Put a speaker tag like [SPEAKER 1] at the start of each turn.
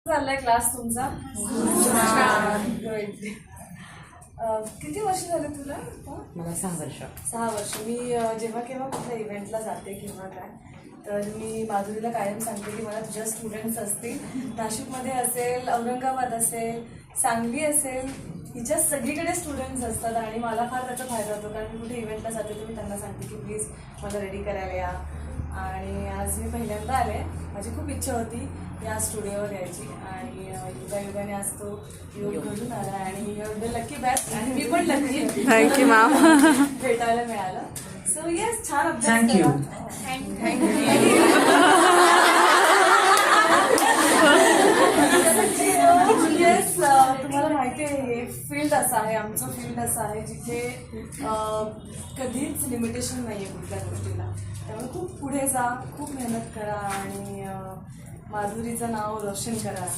[SPEAKER 1] चाललाय क्लास तुमचा? किती वर्ष झाले तुला?
[SPEAKER 2] मला 6 वर्ष.
[SPEAKER 1] 6 वर्ष. मी जेव्हा केव्हा कुठल्या इव्हेंटला जाते किंवा काय, तर मी माधुरीला कायम सांगते की मला तुझ्या स्टुडंट्स असतील, नाशिकमध्ये असेल, औरंगाबाद असेल, सांगली असेल, हिच्या सगळीकडे स्टुडंट्स असतात आणि मला फार त्याचा फायदा होतो. कारण मी कुठे इव्हेंटला जाते तर मी त्यांना सांगते की प्लीज मला रेडी करायला या. आणि आज मी पहिल्यांदा आले. माझी खूप इच्छा होती या स्टुडिओवर यायची आणि युगायुगाने आज तो योग घडून आला आणि द लकी बॅच आणि मी पण लकी.
[SPEAKER 2] Thank you ma'am.
[SPEAKER 1] भेटायला मिळालं. सो येस, छान अभ्यास
[SPEAKER 3] थँक्यू.
[SPEAKER 1] येस, तुम्हाला माहिती आहे हे फील्ड असं आहे, आमचं फील्ड असं आहे जिथे कधीच लिमिटेशन नाही आहे कुठल्या गोष्टीला. त्यामुळे खूप पुढे जा, खूप मेहनत करा आणि माधुरीचं नाव रोशन करा.